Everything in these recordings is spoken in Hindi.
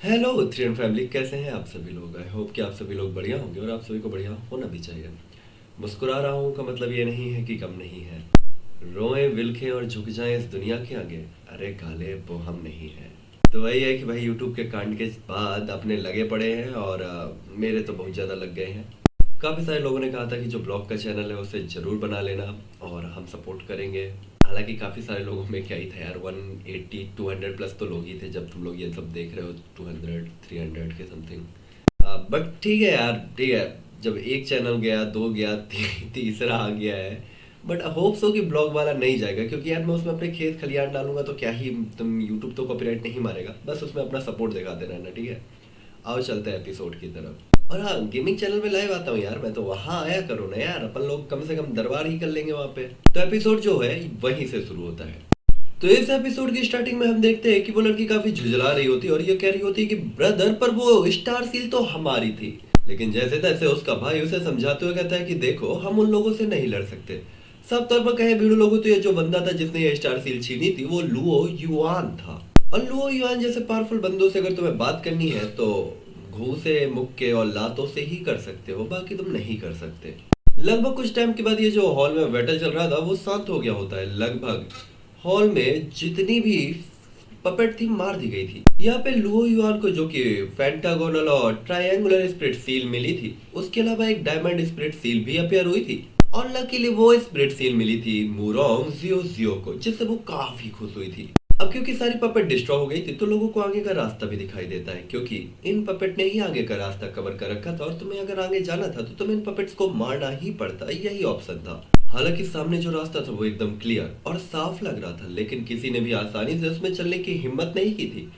हेलो थ्री एंड फैमिली, कैसे हैं आप सभी लोग। आई होप कि आप सभी लोग बढ़िया होंगे और आप सभी को बढ़िया होना भी चाहिए। मुस्कुरा रहा हूँ का मतलब ये नहीं है कि कम नहीं है। रोएं विलखें और झुक जाएं इस दुनिया के आगे, अरे गाले वो हम नहीं हैं। तो वही है कि भाई यूट्यूब के कांड के बाद अपने लगे पड़े हैं और मेरे तो बहुत ज़्यादा लग गए हैं। काफ़ी सारे लोगों ने कहा था कि जो ब्लॉग का चैनल है उसे ज़रूर बना लेना और हम सपोर्ट करेंगे। हालांकि काफ़ी सारे लोगों में क्या ही था यार, 180 200 प्लस तो लोग ही थे जब तुम लोग ये सब देख रहे हो, 200 300 के समथिंग। बट ठीक है यार, ठीक है। जब एक चैनल गया, दो गया, तीसरा आ गया है। बट होप सो कि ब्लॉग वाला नहीं जाएगा, क्योंकि यार मैं उसमें अपने खेत खलियान डालूंगा तो क्या ही, तुम यूट्यूब तो कॉपीराइट नहीं मारेगा, बस उसमें अपना सपोर्ट दिखा देना है ना, ठीक है। आओ चलते हैं एपिसोड की तरफ। और हाँ, गेमिंग चैनल पे लाइव आता हूँ यार मैं, तो वहाँ आया करो ना यार, अपन लोग कम से कम दरबार ही कर लेंगे वहाँ पे। तो एपिसोड जो है वहीं से शुरू होता है। तो इस एपिसोड की स्टार्टिंग में हम देखते हैं कि वो लड़की काफी झुंझला रही होती है और ये कह रही होती है कि ब्रदर, पर वो स्टार सील तो हमारी थी। लेकिन जैसे तैसे उसका भाई उसे समझाते हुए कहता है कि देखो, हम उन लोगों से नहीं लड़ सकते। साफ तौर पर कहे भीड़ू लोगों, तो ये जो बंदा था जिसने ये स्टार सील छीनी थी वो लुओ युआन था। और लुओ युआन जैसे पावरफुल बंदों से अगर तुम्हें बात करनी है तो घूसे मुक्के और लातों से ही कर सकते हो, बाकी तुम नहीं कर सकते। लगभग कुछ टाइम के बाद ये जो हॉल में बैटल चल रहा था वो शांत हो गया होता है। लगभग हॉल में जितनी भी पपेट थी मार दी गई थी। यहाँ पे लुओ युआन को जो कि पेंटागोनल और ट्रायंगुलर स्प्रिट सील मिली थी, उसके अलावा एक डायमंड स्प्रिट सील भी अपेयर हुई थी। और लकीली वो स्प्रिट सील मिली थी मुरोंग जियो जियो को, जिससे वो काफी खुश हुई थी। अब क्योंकि सारी पपेट डिस्ट्रॉय हो गई थी तो लोगों को आगे का रास्ता भी दिखाई देता है, क्योंकि इन पपेट ने ही आगे का रास्ता कवर कर रखा था और तुम्हें अगर आगे जाना था तो तुम्हें इन पपेट्स को मारना ही पड़ता, यही ऑप्शन था। हालांकि सामने जो रास्ता था वो एकदम क्लियर और साफ लग रहा था, लेकिन किसी ने भी आसानी से उसमें चलने की हिम्मत नहीं की थी,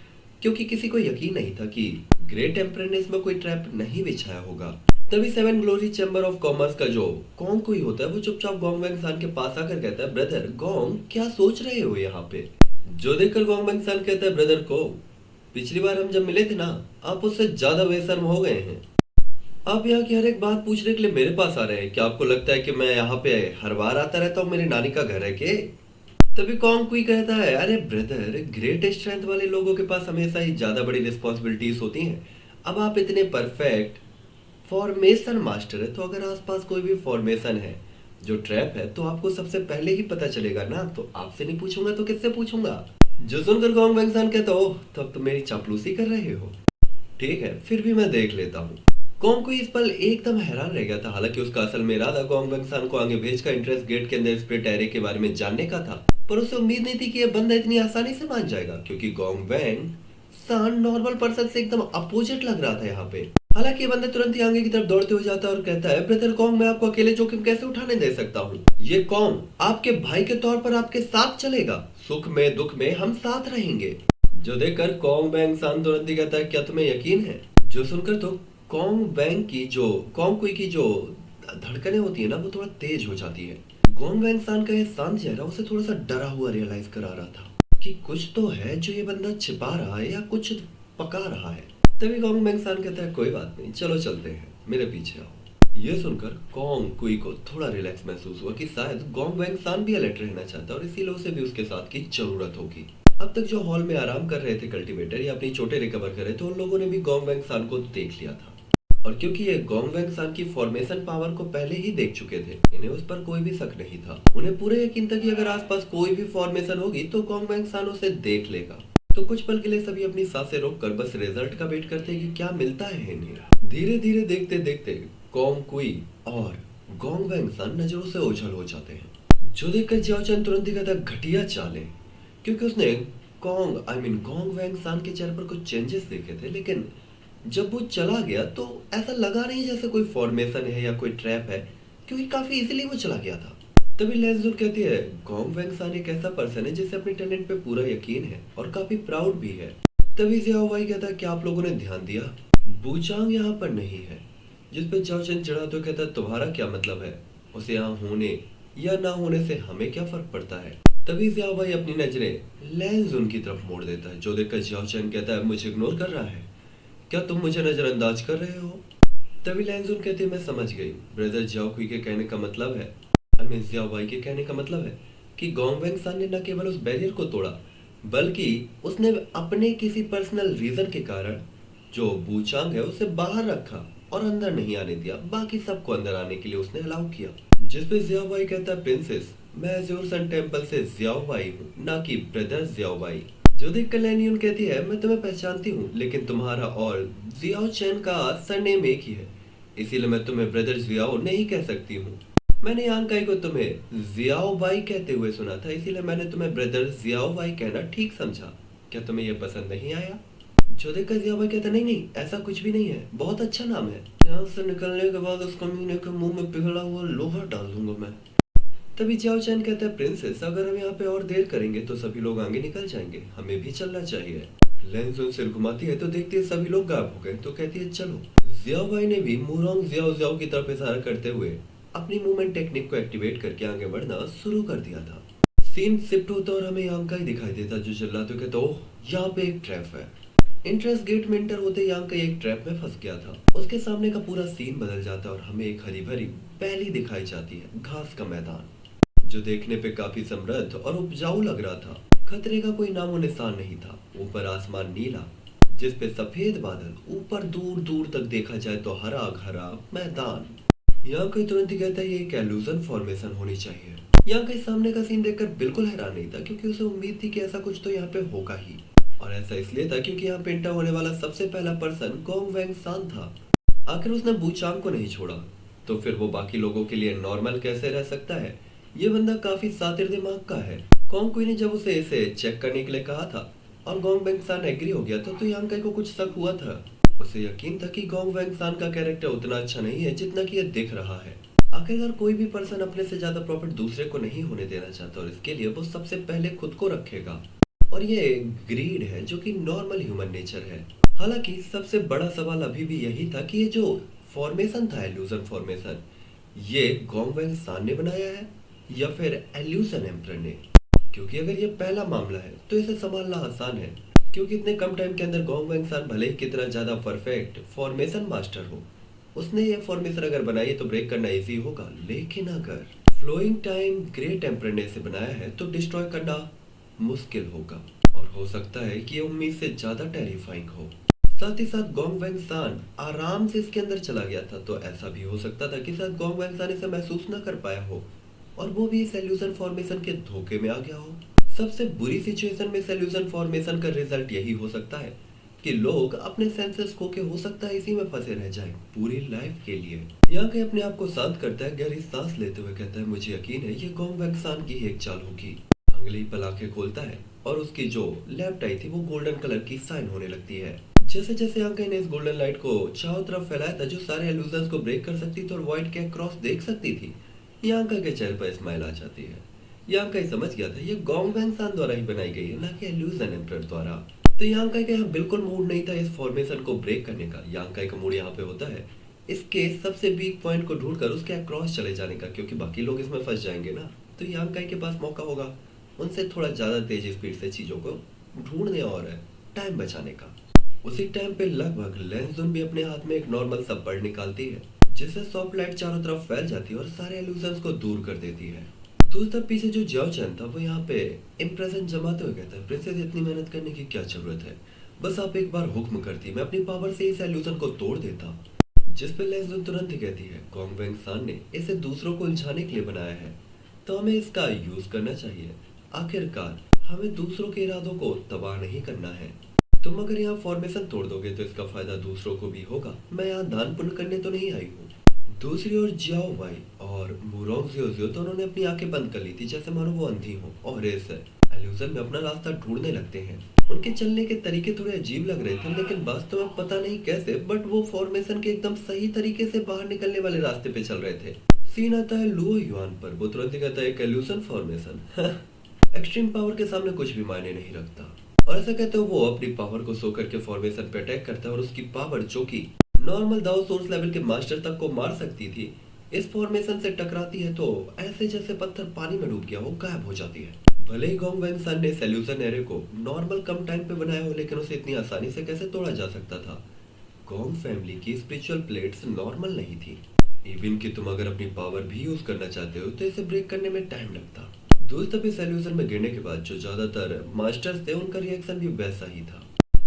क्योंकि किसी को यकीन नहीं था कि ग्रेट एम्परर ने इसमें कोई ट्रैप नहीं बिछाया होगा। तभी seven glory chamber of commerce का जो गोंग कोई होता है वो चुपचाप गोंग वैंग सान के पास आकर कहता है, ब्रदर गोंग, क्या सोच रहे हो यहाँ पे। जो देखकर गोंग वैंग सान कहता है, ब्रदर को, पिछली बार हम जब मिले थे ना, आप उससे ज्यादा बेशर्म हो गए हैं। आप यहाँ की हर एक बात पूछने के लिए मेरे पास आ रहे हैं। क्या आपको लगता है कि मैं यहाँ पे हर बार आता रहता हूँ, मेरी नानी का घर है के। तभी कौन कोई कहता है, अरे ब्रदर, ग्रेट स्ट्रेंथ वाले लोगों के पास हमेशा ही ज्यादा बड़ी रिस्पॉन्सिबिलिटीज होती हैं। अब आप इतने परफेक्ट फॉर्मेशन मास्टर है, तो अगर आसपास कोई भी फॉर्मेशन है जो ट्रैप है तो आपको सबसे पहले ही पता चलेगा ना, तो आपसे नहीं पूछूंगा तो किससे पूछूंगा। जो सुनकर गोंग वैंग कहता हो, तब तो मेरी चापलूसी कर रहे हो। ठीक है, फिर भी मैं देख लेता हूँ। गोंग इस पल एकदम हैरान रह गया था। हालांकि उसका असल में इरादा गोंग वैंग सान को आगे भेजकर इंटरेस्ट गेट के अंदर स्प्लिट एरे के बारे में जानने का था, पर उसे उम्मीद नहीं थी कि यह बंदा इतनी आसानी से मान जाएगा, क्योंकि गोंग वैंग सान नॉर्मल पर्सन से एकदम अपोजिट लग रहा था यहाँ पे। हालांकि ये बंदा तुरंत ही आगे की तरफ दौड़ते हुए जाता है और कहता है, ब्रदर कॉन्ग, मैं आपको अकेले जोखिम कैसे उठाने दे सकता हूँ। ये कॉन्ग आपके भाई के तौर पर आपके साथ चलेगा, सुख में दुख में हम साथ रहेंगे। जो देखकर कॉन्ग वैंग सान तुरंत ही कहता है, क्या तुम्हें यकीन है। जो सुनकर तो कॉन्ग कुई की जो धड़कनें होती है ना, वो थोड़ा तेज हो जाती है। गोंग वैंग सान का ये शांत चेहरा उसे थोड़ा सा डरा हुआ रियलाइज करा रहा था कि कुछ तो है जो ये बंदा छिपा रहा है या कुछ पका रहा है। तभी गोंग वैंग सान कहता है, कोई बात नहीं, चलो चलते हैं, मेरे पीछे आओ। ये सुनकर कॉन्ग कुई को थोड़ा रिलैक्स महसूस हुआ कि शायद गोंग वैंग सान भी अलर्ट रहना चाहता है और इसीलिए उसे भी उसके साथ की जरूरत होगी। अब तक जो हॉल में आराम कर रहे थे कल्टीवेटर या अपनी चोटें रिकवर कर रहे थे, उन लोगों ने भी गोंग वैंग सान को देख लिया था। और क्योंकि ये गोंग वैंग सान की फॉर्मेशन पावर को पहले ही देख चुके थे, इन्हें उस पर कोई भी शक नहीं था। उन्हें पूरे यकीन था कि अगर आसपास कोई भी फॉर्मेशन होगी तो गोंग वैंग सान उसे देख लेगा। तो कुछ पल के लिए सभी अपनी सांसें रोककर बस रिजल्ट का वेट करते कि क्या मिलता है इन्हें। धीरे धीरे देखते देखते कॉन्ग कुई और गोंग वैंग सान नजरों से ओझल हो जाते हैं। जो देखकर जियाओ चैन तुरंत ही कहता, घटिया चालें, क्योंकि उसने गोंग वैंग सान के चेहरे पर कुछ चेंजेस देखे थे, लेकिन जब वो चला गया तो ऐसा लगा नहीं जैसे कोई फॉर्मेशन है या कोई ट्रैप है, क्योंकि काफी इजीली वो चला गया था। तभी लेंजुर कहती है, गोंग वैंग सान एक ऐसा पर्सन है जिसे अपने टैलेंट पे पूरा यकीन है और काफी प्राउड भी है। तभी जियाओ वाई कहता है, क्या आप लोगों ने ध्यान दिया, बूचांग यहाँ पर नहीं है। जिस पे जाओ चेन चढ़ाते हुए कहता है, तुम्हारा क्या मतलब है, उसे यहाँ होने या ना होने से हमें क्या फर्क पड़ता है। तभी जियाओ वाई अपनी नजरें लेंजुन की तरफ मोड़ देता है, जो देखकर जाओ चेन कहता है, मुझे इग्नोर कर रहा है, क्या तुम मुझे नजरअंदाज कर रहे हो। तभी लैंजुन कहते, मैं समझ गई, ब्रदर जियाओ कुई के कहने का मतलब है, हमें जियाओ वाई के कहने का मतलब है कि गोंग वैंग सान ने न केवल उस बैरियर को तोड़ा, बल्कि उसने अपने किसी पर्सनल रीजन के कारण जो बूचांग है उसे बाहर रखा और अंदर नहीं आने दिया। बाकी सबको अंदर आने के लिए उसने अलाउ किया। जिस पे जियाओबाई कहता है, प्रिंसेस, मैं एज्योर सन टेम्पल से जियाओबाई हूँ, ना कि ब्रदर जियाओबाई। जो देख कर लैन यून कहती है, मैं तुम्हें पहचानती हूँ, लेकिन तुम्हारा और जियाओ चैन का सरनेम एक ही है, इसीलिए मैं तुम्हें ब्रदर जियाओ नहीं कह सकती हूँ। मैंने यांग काई को तुम्हें जियाओ बाई कहते हुए सुना था, इसीलिए मैंने तुम्हें ब्रदर जियाओ बाई कहना ठीक समझा। क्या तुम्हें यह पसंद नहीं आया? जो देखकर जियाओ बाई कहता, नहीं नहीं, ऐसा कुछ भी नहीं है, बहुत अच्छा नाम है। यहाँ से निकलने के बाद उस कमीने के मुंह में पिघला हुआ लोहा डाल दूंगा मैं। तभी जियाओ चैन कहता है, प्रिंसेस, अगर हम यहाँ पे और देर करेंगे तो सभी लोग आगे निकल जाएंगे, हमें भी चलना चाहिए। लेंसुन सिर घुमाती है तो देखती है सभी लोग गायब हो गए, तो कहती है चलो। जियाओ बाई ने भी मुरोंग जियाओ जियाओ की तरफ इशारा करते हुए अपनी मूवमेंट टेक्निक को एक्टिवेट करके आगे बढ़ना शुरू कर दिया था। सीन शिफ्ट होता और हमें यांग का ही दिखाई देता, जो चिल्लाते कहता, ओह यहाँ पे एक ट्रैप है। एंट्रेंस गेट में एंटर होते यांग का एक ट्रैप में फंस गया था। उसके सामने का पूरा सीन बदल जाता है और हमें एक हरी भरी वैली दिखाई जाती है, घास का मैदान, जो देखने पे काफी समृद्ध और उपजाऊ लग रहा था। खतरे का कोई नामो निशान नहीं था। ऊपर आसमान नीला, जिस पे सफेद बादल, ऊपर दूर दूर तक देखा जाए तो हरा भरा मैदान। यहाँ कोई तुरंत ही कहता है ये एक एल्यूजन फॉर्मेशन होनी चाहिए। यहाँ के सामने का सीन देखकर बिल्कुल हैरान नहीं था, क्योंकि उसे उम्मीद थी कि ऐसा कुछ तो यहाँ पे होगा ही। और ऐसा इसलिए था क्योंकि यहाँ पे एंटर होने वाला सबसे पहला पर्सन गोंग वैंग सान था। आखिर उसने बूचांग को नहीं छोड़ा, तो फिर वो बाकी लोगों के लिए नॉर्मल कैसे रह सकता है? ये बंदा काफी सातिर दिमाग का है। गोंग क्वी ने जब उसे इसे चेक करने के लिए कहा था और गोंग वैंग सान एग्री हो गया था, तो यांग काई को कुछ शक हुआ था। उसे यकीन था कि गोंग वैंग सान का कैरेक्टर उतना अच्छा नहीं है जितना कि यह दिख रहा है। आखिरकार कोई भी पर्सन अपने से ज्यादा प्रॉफिट दूसरे को नहीं होने देना चाहता, और इसके लिए वो सबसे पहले खुद को रखेगा। और ये ग्रीड है, जो कि नॉर्मल ह्यूमन नेचर है। हालांकि सबसे बड़ा सवाल अभी भी यही था कि ये जो फॉर्मेशन था, एल्यूजन फॉर्मेशन, ये गोंग वैंग सान ने बनाया है या फिर एल्यूजन एम्परर ने? क्योंकि अगर ये पहला मामला है तो इसे संभालना आसान है, क्योंकि इतने कम टाइम के अंदर गोंग वैंग सान भले ही कितना ज्यादा परफेक्ट फॉर्मेशन मास्टर हो, उसने ये फॉर्मेशन अगर बनाई है तो ब्रेक करना इजी होगा। लेकिन अगर फ्लोइंग टाइम ग्रेट एम्परर ने इसे बनाया है तो डिस्ट्रॉय करना मुश्किल होगा, और हो सकता है कि ये उम्मीद से ज्यादा टेरिफाइंग हो। साथ ही साथ गोंग वैंग सान आराम से इसके अंदर चला गया था, तो ऐसा भी हो सकता था कि शायद गोंग वैंग सान इसे महसूस न कर पाया हो और वो भी इस एल्यूजन फॉर्मेशन के धोखे में आ गया हो। सबसे बुरी सिचुएशन में एल्यूजन फॉर्मेशन का रिजल्ट यही हो सकता है कि लोग अपने सेंसेस खो के हो सकता है इसी में फंसे रह जाएं पूरी लाइफ के लिए। यहाँ के अपने आप को शांत करता है, गहरी सांस लेते हुए कहता है, मुझे यकीन है ये गोंग वैंग सान की ही एक चाल होगी। अगले ही पल आंखें खोलता है और उसकी जो लेफ्ट आई थी वो गोल्डन कलर की साइन होने लगती है। जैसे जैसे आंखें ने इस गोल्डन लाइट को चारों तरफ फैलाया था, जो सारे एल्यूजन्स को ब्रेक कर सकती थी और व्हाइट के क्रॉस देख सकती थी, यांका के चेहरे पर स्माइल आ जाती है। यांका ही समझ गया था ये गोंग वैंग सान द्वारा ही बनाई गई है, ना कि एल्यूजन एम्परर द्वारा। तो यांका के यहाँ बिल्कुल मूड नहीं था इस फॉर्मेशन को ब्रेक करने का। यांका का मूड यहाँ पे होता है इसके सबसे वीक पॉइंट को ढूंढकर उसके अक्रॉस चले जाने का, क्योंकि बाकी लोग इसमें फंस जाएंगे ना। तो यांका के पास मौका होगा उनसे थोड़ा ज्यादा तेज स्पीड से चीजों को ढूंढने और टाइम बचाने का। उसी टाइम पे लगभग लेंसुन भी अपने हाथ में एक नॉर्मल सा बर्ड निकालती है, जिससे सॉफ्ट लाइट चारों तरफ फैल जाती है और सारे इल्यूजन्स को दूर कर देती है। दूसरी तरफ पीछे जो जियाओ चैन था वो यहाँ पे इंप्रेशन जमाते हुए कहता है, प्रिंसेस इतनी मेहनत करने की क्या जरूरत है, बस आप एक बार हुक्म करती, मैं अपनी पावर से इस इल्यूजन को तोड़ देता। जिस पे लेंसुन तुरंत ही कहती है, गोंग वैंग सान ने इसे दूसरों को उलझाने के लिए बनाया है, तो हमें इसका यूज करना चाहिए। आखिरकार हमें दूसरों के इरादों को तबाह नहीं करना है। तुम अगर यहाँ फॉर्मेशन तोड़ दोगे तो इसका फायदा दूसरों को भी होगा। मैं यहाँ दान पुण्य करने तो नहीं आई हूँ। दूसरी ओर जियाओ वाई और मुरोंग जियो तो उन्होंने अपनी आंखें बंद कर ली थी, जैसे मानो वो अंधी हो, और इस एल्यूजन में अपना रास्ता ढूंढने लगते हैं। उनके चलने के तरीके थोड़े अजीब लग रहे थे, लेकिन वास्तव में पता नहीं कैसे बट वो फॉर्मेशन के एकदम सही तरीके से बाहर निकलने वाले रास्ते पे चल रहे थे। सीन आता है लुओ युआन पर, वो तुरंत ही कहता है एक एल्यूजन फॉर्मेशन एक्सट्रीम पावर के सामने कुछ भी मायने नहीं रखता। और ऐसा कहते हुए वो अपनी पावर को शो करके फॉर्मेशन पे अटैक करता है और उसकी पावर, जो कि नॉर्मल दाओ सोर्स लेवल के मास्टर तक को मार सकती थी, इस फॉर्मेशन से टकराती है तो ऐसे जैसे पत्थर पानी में डूब गया हो गायब हो जाती है। भले ही गोंग वैंग सान ने इल्यूजन एरे को नॉर्मल कम टाइम पे बनाया हो, लेकिन उसे इतनी आसानी से कैसे तोड़ा जा सकता था? गोंग फैमिली की स्पिरिचुअल प्लेट्स नॉर्मल नहीं थी। इवन कि तुम अगर अपनी पावर भी यूज करना चाहते हो तो इसे ब्रेक करने में टाइम लगता। दूसरी तरफ इस इल्यूजन में गिरने के बाद जो ज्यादातर मास्टर्स थे उनका रिएक्शन भी वैसा ही था।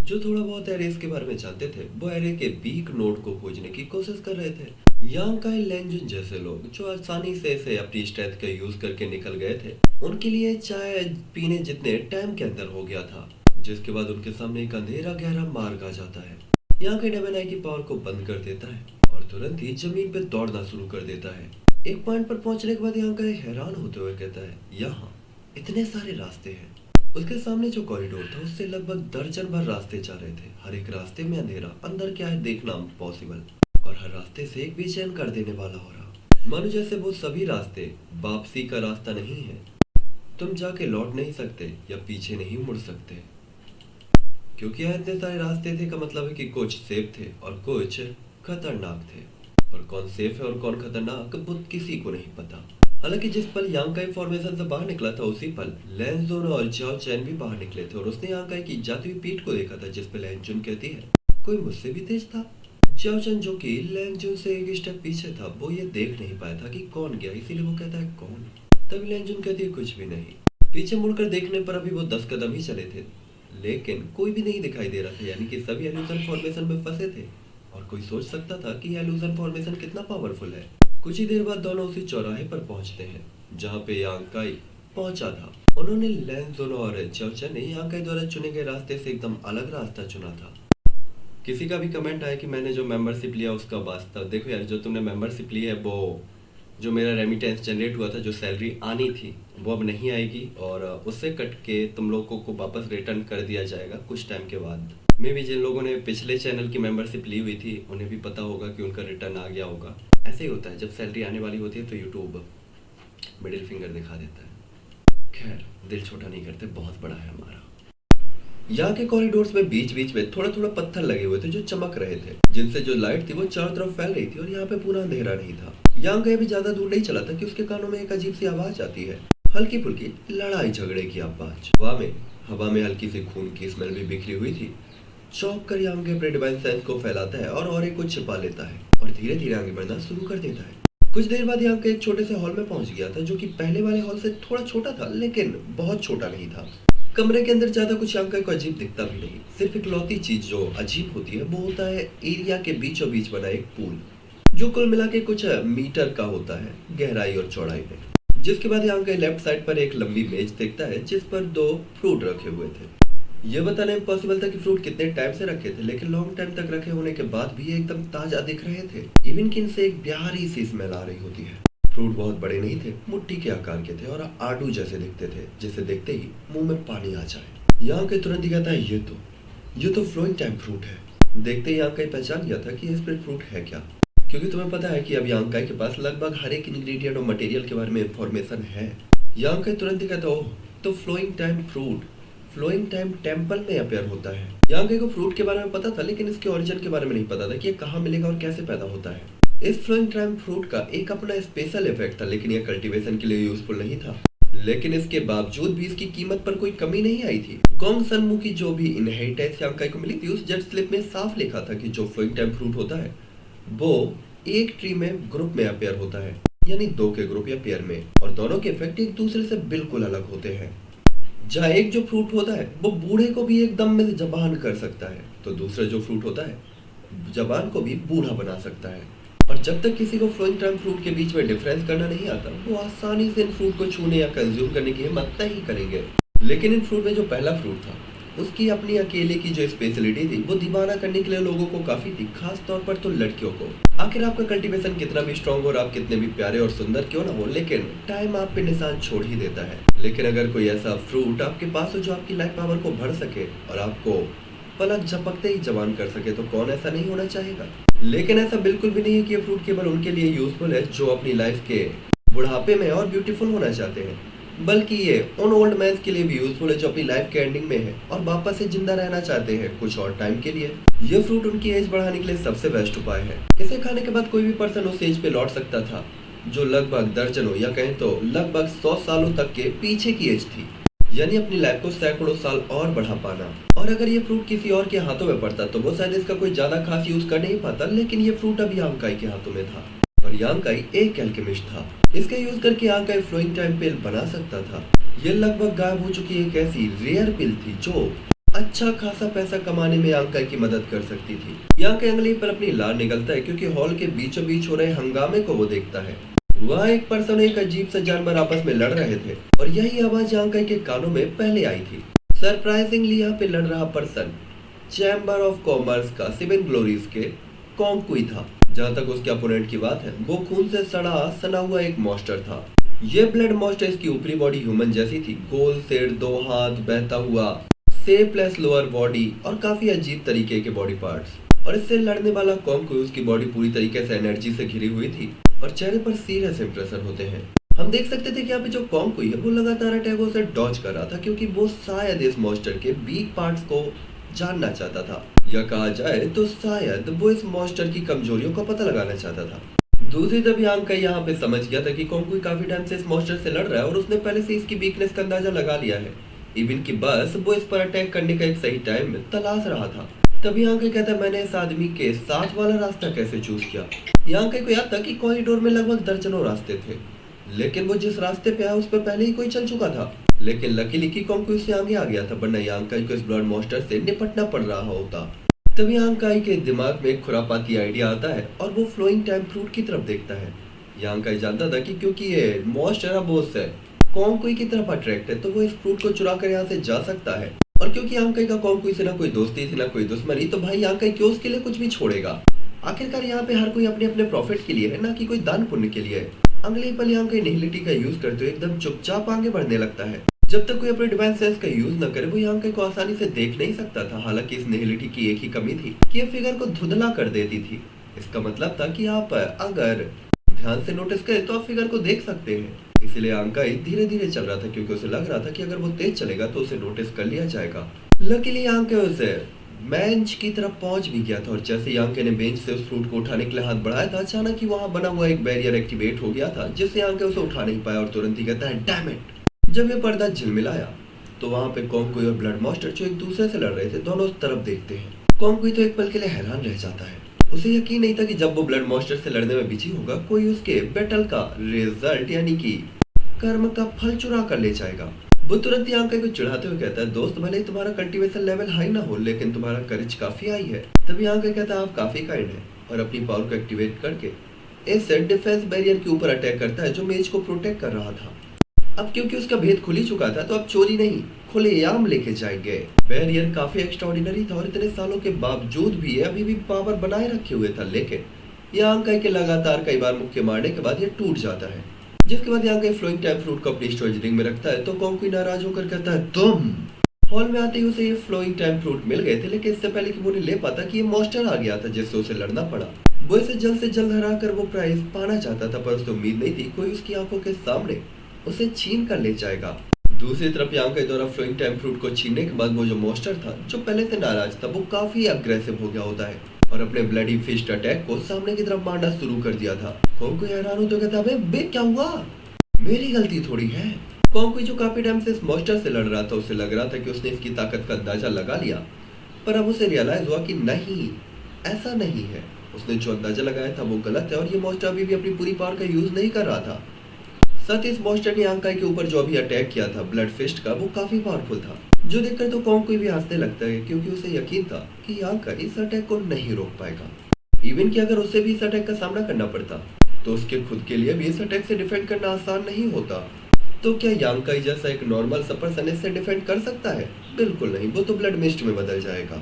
जो थोड़ा बहुत एरेस के बारे में जानते थे वो एरे के वीक नोड को खोजने की कोशिश कर रहे थे। यांग काई लेंजुन जैसे लोग जो आसानी से इसे अपनी स्ट्रेंथ का यूज करके निकल गए थे, उनके लिए चाय पीने जितने टाइम के अंदर हो गया था, जिसके बाद उनके सामने एक अंधेरा गहरा मार्ग आ जाता है। यहाँ के डेमन आई की पावर को बंद कर देता है और तुरंत ही जमीन पे दौड़ना शुरू कर देता है। एक पॉइंट पर पहुंचने के बाद यहाँ का हैरान होते हुए कहता है, यहाँ इतने सारे रास्ते हैं। उसके सामने जो कॉरिडोर था उससे लगभग दर्जन भर रास्ते जा रहे थे। हर एक रास्ते में अंधेरा, अंदर क्या है देखना पॉसिबल, और हर रास्ते से एक बेचैन कर देने वाला हो रहा। मानो जैसे वो सभी रास्ते वापसी का रास्ता नहीं है। तुम जाके लौट नहीं सकते या पीछे नहीं मुड़ सकते, क्योंकि यहाँ इतने सारे रास्ते थे का मतलब है कि कुछ सेफ थे और कुछ खतरनाक थे। पर कौन सेफ है और कौन खतरनाक वो किसी को नहीं पता। हालांकि जिस पल यांग काई फॉर्मेशन से बाहर निकला था उसी पल लैंजोन और जाओ चैन भी बाहर निकले थे और उसने यांग काई की जाती हुई पीठ को देखा था, जिस पे लैंजोन कहती है, कोई मुझसे भी तेज था। जाओ चैन जो कि लैंजोन से एक स्टेप पीछे था, वो ये देख नहीं पाया था कि कौन गया, इसीलिए वो कहता है कौन। तभी लैंजोन कहती है कुछ भी नहीं। पीछे मुड़कर देखने पर अभी वो 10 कदम ही चले थे, लेकिन कोई भी नहीं दिखाई दे रहा था, यानी कि सभी इल्यूजन फॉर्मेशन में फंसे थे। और कोई सोच सकता था कि इल्यूजन फॉर्मेशन कितना पावरफुल है। कुछ ही देर बाद दोनों उसी चौराहे पर पहुंचते हैं जहां पे यांग काई पहुंचा था। उन्होंने लैंजोन और जाओ चैन ने यांग काई द्वारा चुने गए रास्ते से एकदम अलग रास्ता चुना था। किसी का भी कमेंट आया कि मैंने जो मेंबरशिप लिया उसका वास्ता देखो यार, जो तुमने मेंबरशिप ली है वो जो मेरा रेमिटेंस जनरेट हुआ था, जो सैलरी आनी थी वो अब नहीं आएगी और उससे कट के तुम लोगों को वापस रिटर्न कर दिया जाएगा कुछ टाइम के बाद। मे भी जिन लोगों ने पिछले चैनल की मेंबरशिप ली हुई थी उन्हें भी पता होगा कि उनका रिटर्न आ गया होगा। ऐसे ही होता है, जब सैलरी आने वाली होती है तो यूट्यूब मिडिल फिंगर दिखा देता है। खैर, दिल छोटा नहीं करते, बहुत बड़ा है हमारा। यहाँ के कॉरिडोर्स में बीच बीच में थोड़ा थोड़ा पत्थर लगे हुए थे जो चमक रहे थे, जिनसे जो लाइट थी वो चारों तरफ फैल रही थी और यहाँ पे पूरा अंधेरा नहीं था। यहाँ गए भी ज्यादा दूर नहीं चला था कि उसके कानों में एक अजीब सी आवाज आती है, हल्की फुल्की लड़ाई झगड़े की आवाज। हवा में हल्की सी खून की स्मेल भी बिखरी हुई थी। चौंक कर यहाँ के अपने डिवाइन सेंस को फैलाता है और एक को छिपा लेता है और धीरे धीरे आगे बढ़ना शुरू कर देता है। कुछ देर बाद यहाँ के एक छोटे से हॉल में पहुंच गया था, जो कि पहले वाले हॉल से थोड़ा छोटा था, लेकिन बहुत छोटा नहीं था। कमरे के अंदर ज्यादा कुछ यांग काई को अजीब दिखता भी नहीं। सिर्फ एक लौती चीज जो अजीब होती है वो होता है एरिया के बीचों बीच बना एक पूल, जो कुल मिला के कुछ मीटर का होता है गहराई और चौड़ाई में। जिसके बाद यहाँ के लेफ्ट साइड पर एक लंबी मेज दिखता है जिस पर 2 फ्रूट रखे हुए थे। यह बताना इम्पॉसिबल था कि फ्रूट कितने टाइम से रखे थे, लेकिन लॉन्ग टाइम तक रखे होने के बाद भी ये एकदम ताजा दिख रहे थे। इवन कि इनसे एक प्यारी सी स्मेल आ रही होती है। फ्रूट बहुत बड़े नहीं थे, मुट्ठी के आकार के थे और आड़ू जैसे दिखते थे, जिसे देखते ही मुंह में पानी आ जाए। यहाँ के तुरंत ही कहता है ये तो फ्लोइंग टाइम फ्रूट है। देखते ही यहाँ काई पहचान गया था कि ये स्प्रिट फ्रूट है क्या, क्योंकि तुम्हें पता है कि अब यहाँ काई के पास लगभग हर एक इंग्रेडिएंट और मटेरियल के बारे में इंफॉर्मेशन है। यहाँ काई तुरंत ही कहता ओह, तो flowing time fruit flowing time temple में अपेयर होता है। यहाँ काई को फ्रूट के बारे में पता था, लेकिन इसके ओरिजिन के बारे में नहीं पता था कि ये कहाँ मिलेगा और कैसे पैदा होता है। इस फ्लोइंग टाइम फ्रूट का एक अपना स्पेशल इफेक्ट था, लेकिन यह कल्टीवेशन के लिए यूजफुल नहीं था। लेकिन इसके बावजूद भी इसकी कीमत पर कोई कमी नहीं आई थी। गोंग सनमू की जो भी इनहेरिटेंस यांग काई को मिली थी, उस जेट स्लिप में साफ लिखा था कि जो फ्लोइंग टाइम फ्रूट होता है वो एक ट्री में ग्रुप में अपेयर होता है, यानी 2 के ग्रुप या पेयर में, और दोनों के इफेक्ट एक दूसरे से बिल्कुल अलग होते हैं। जहाँ एक जो फ्रूट होता है वो बूढ़े को भी एक दम में जबान कर सकता है, तो दूसरा जो फ्रूट होता है जबान को भी बूढ़ा बना सकता है। और जब तक किसी को फ्लोइंग टाइम फ्रूट के बीच में डिफरेंस करना नहीं आता, वो आसानी से इन फ्रूट को छूने या कंज्यूम करने की हिम्मत नहीं करेंगे। लेकिन इन फ्रूट में जो पहला फ्रूट था, उसकी अपनी अकेले की जो स्पेशलिटी थी वो दीवाना करने के लिए लोगों को काफी थी, खास तौर पर तो लड़कियों को। आखिर आपका कल्टीवेशन कितना भी स्ट्रांग हो और आप कितने भी प्यारे और सुंदर क्यों ना हो, लेकिन टाइम आप पे निशान छोड़ ही देता है। लेकिन अगर कोई ऐसा फ्रूट आपके पास हो जो आपकी लाइफ पावर को भर सके और आपको पलक झपकते ही जवान कर सके, तो कौन ऐसा नहीं होना चाहेगा। लेकिन ऐसा बिल्कुल भी नहीं है कि ये फ्रूट केवल उनके लिए यूजफुल है जो अपनी लाइफ के बुढ़ापे में और ब्यूटीफुल होना चाहते हैं, बल्कि ये उन ओल्ड मैन के लिए भी यूजफुल है जो अपनी लाइफ के एंडिंग में है और वापस से जिंदा रहना चाहते हैं कुछ और टाइम के लिए। ये फ्रूट उनकी एज बढ़ाने के लिए सबसे बेस्ट उपाय है। इसे खाने के बाद कोई भी पर्सन उस एज पे लौट सकता था जो लगभग दर्जनों या कहें तो लगभग 100 सालों तक के पीछे की एज थी, यानी अपनी लाइफ को सैकड़ों साल और बढ़ा पाना। और अगर ये फ्रूट किसी और के हाथों में पड़ता तो वो शायद इसका कोई ज्यादा खास यूज कर नहीं पाता, लेकिन ये फ्रूट अब यांग काई के हाथों में था और यांग काई एक एल्केमिस्ट था। इसका यूज करके यांग काई फ्लोइंग टाइम पिल बना सकता था। ये लगभग गायब हो चुकी एक ऐसी रेयर पिल थी जो अच्छा खासा पैसा कमाने में यांकाई की मदद कर सकती थी। यांकाई अगली पर अपनी लार निकलता है क्योंकि हॉल के बीचों बीच हो रहे हंगामे को वो देखता है। वहाँ एक पर्सन और एक अजीब सा जानवर आपस में लड़ रहे थे और यही आवाज यांकाई के कानों में पहले आई थी। सरप्राइजिंगली यहाँ पे लड़ रहा पर्सन चैम्बर ऑफ कॉमर्स का 7 ग्लोरीज के कॉन्कुई था। जहाँ तक उसके अपोनेंट की बात है, वो खून से सड़ा सना हुआ एक मॉन्स्टर था। ये ब्लड मॉन्स्टर, इसकी ऊपरी बॉडी ह्यूमन जैसी थी, गोल सिर, 2 हाथ, बहता हुआ शेपलेस लोअर बॉडी और काफी अजीब तरीके के बॉडी पार्ट्स। और इससे लड़ने वाला कॉन्कुई, उसकी बॉडी पूरी तरीके से एनर्जी से घिरी हुई थी और चेहरे पर सीरियस इंप्रेशन होते हैं। हम देख सकते थे कि यहाँ पे जो कॉन्कुई है वो लगातार अटैकों से डॉज कर रहा था क्योंकि वो शायद इस मॉन्स्टर के वीक पार्ट्स को जानना चाहता था, या कहा जाए तो शायद वो इस मॉन्स्टर की कमजोरियों का पता लगाना चाहता था। दूसरी तरफ यांकाई यहाँ पे समझ गया था कि कॉन्कुई काफी टाइम से इस मॉन्स्टर से लड़ रहा है और उसने पहले से इसकी वीकनेस का अंदाजा लगा लिया है। इवन की बस वो इस पर अटैक करने का एक सही टाइम तलाश रहा था। तभी यांकाई कहता है, मैंने इस आदमी के साथ वाला रास्ता कैसे चूज किया। यांकाई को याद था कि कॉरिडोर में लगभग दर्जनों रास्ते थे, लेकिन वो जिस रास्ते पे आया उस पर पहले ही कोई चल चुका था। लेकिन लकीली की कॉन्कुई उससे आगे आ गया था, वरना यांकाई को इस ब्लड मॉन्स्टर से निपटना पड़ रहा होता। तभी यांकाई के दिमाग में एक खुरापाती आइडिया आता है और वो फ्लोइंग टाइम फ्रूट की तरफ देखता है। यांकाई जानता था कि क्योंकि ये मॉन्स्टर अब उससे कॉन्कुई की तरफ अट्रैक्ट है तो वो इस फ्रूट को चुरा कर यहाँ से जा सकता है। और क्योंकि यांकाई का कॉन्कुई से ना कोई दोस्ती थी ना कोई दुश्मनी, तो भाई यांकाई क्यों उसके लिए कुछ भी छोड़ेगा। आखिरकार यहाँ पे हर कोई अपने अपने प्रॉफिट के लिए है, ना कि कोई दान पुण्य के लिए। अगले पल यांकाई निहिलिटी का यूज करते हुए एकदम चुपचाप आगे बढ़ने लगता है। जब तक कोई अपने डिवाइन सेंस का यूज न करे वो यांकाई को आसानी से देख नहीं सकता था। हालांकि इस निहिलिटी की एक ही कमी थी कि ये फिगर को धुंधला कर देती थी। इसका मतलब था कि आप अगर ध्यान से नोटिस करें तो आप फिगर को देख सकते हैं। इसीलिए यांकाई धीरे धीरे चल रहा था क्योंकि उसे लग रहा था कि अगर वो तेज चलेगा तो उसे नोटिस कर लिया जाएगा। लकीली यांकाई उसे बेंच की तरफ पहुंच भी गया था और जैसे यांकाई ने बेंच से उस फ्रूट को उठाने के लिए हाथ बढ़ाया था, अचानक ही वहां बना हुआ एक बैरियर एक्टिवेट हो गया था, जिससे यांकाई उसे उठा नहीं पाया और तुरंत ही कहता है, डैम इट। जब ये पर्दा झिलमिलाया तो वहां पे कॉन्कुई और ब्लड मॉन्स्टर जो एक दूसरे से लड़ रहे थे दोनों उस तरफ देखते हैं। कॉन्कुई तो एक पल के लिए हैरान रह जाता है। उसे यकीन नहीं था कि जब वो ब्लड मॉन्स्टर से लड़ने में बिजी होगा कोई उसके बैटल का रिजल्ट यानी कि कर्म का फल चुरा कर ले जाएगा। वो तुरंत यांकाई को चिढ़ाते हुए कहता है, दोस्त भले ही तुम्हारा कल्टीवेशन लेवल हाई ना हो लेकिन तुम्हारा करेज काफी हाई है। तभी यांकाई कहता है, आप काफी काइंड हैं, और अपनी पावर को एक्टिवेट करके इस डिफेंस बैरियर के ऊपर अटैक करता है जो मेज को प्रोटेक्ट कर रहा था। अब क्योंकि उसका भेद खुल ही चुका था तो अब चोरी नहीं खुलेआम लेके जाएंगे। बैरियर काफी एक्स्ट्राऑर्डिनरी था और इतने सालों के बावजूद भी ये अभी भी पावर बनाए रखे हुए था, लेकिन यांकाई के लगातार कई बार मुक्के मारने के बाद ये टूट जाता है। जिसके बाद यांकाई फ्लोइंग टाइम फ्रूट को अपनी स्टोरेज रिंग में रखता है तो कॉन्कुई नाराज होकर कहता है, तुम। हॉल में आते ही उसे ये फ्लोइंग टाइम फ्रूट मिल गए थे, लेकिन इससे पहले कि वो ले पाता कि ये मॉन्स्टर आ गया था जिससे उसे लड़ना पड़ा। वो इसे जल्द से जल्द हरा कर वो प्राइज पाना चाहता था, पर उसे उम्मीद नहीं थी कोई उसकी आंखों के सामने उसे छीन कर ले जाएगा। दूसरी तरफ यांकाई द्वारा फ्लोइंग टाइम फ्रूट को छीनने के बाद वो जो मॉन्स्टर था जो पहले से नाराज था वो काफी अग्रेसिव हो गया होता है और अपने ब्लडी फिस्ट अटैक को सामने की तरफ मारना शुरू कर दिया था। कॉन्कुई हैरान हो तो कहता है, बे क्या हुआ, मेरी गलती थोड़ी है। कॉन्कुई जो काफी टाइम से इस मॉन्स्टर से लड़ रहा था उसे लग रहा था कि उसने इसकी ताकत का अंदाजा लगा लिया, पर अब उसे रियलाइज हुआ कि नहीं, ऐसा नहीं है। उसने जो अंदाजा लगाया था वो गलत है और ये मॉन्स्टर अभी भी अपनी पूरी पावर का यूज नहीं कर रहा था। साथ ही इस मॉन्स्टर ने यांकाई के ऊपर जो अभी अटैक किया था ब्लड फिस्ट का, वो काफी पावरफुल था, जो देखकर तो कॉन्कुई भी हंसने लगता है क्योंकि उसे यकीन था कि यांकाई इस अटैक को नहीं रोक पाएगा। इवन कि अगर उसे भी इस अटैक का सामना करना पड़ता तो उसके खुद के लिए भी इस अटैक से डिफेंड करना आसान नहीं होता। तो क्या यांकाई जैसा एक नॉर्मल सा पर्सन इससे डिफेंड कर सकता है? बिल्कुल नहीं, वो तो ब्लड मिस्ट में बदल जाएगा।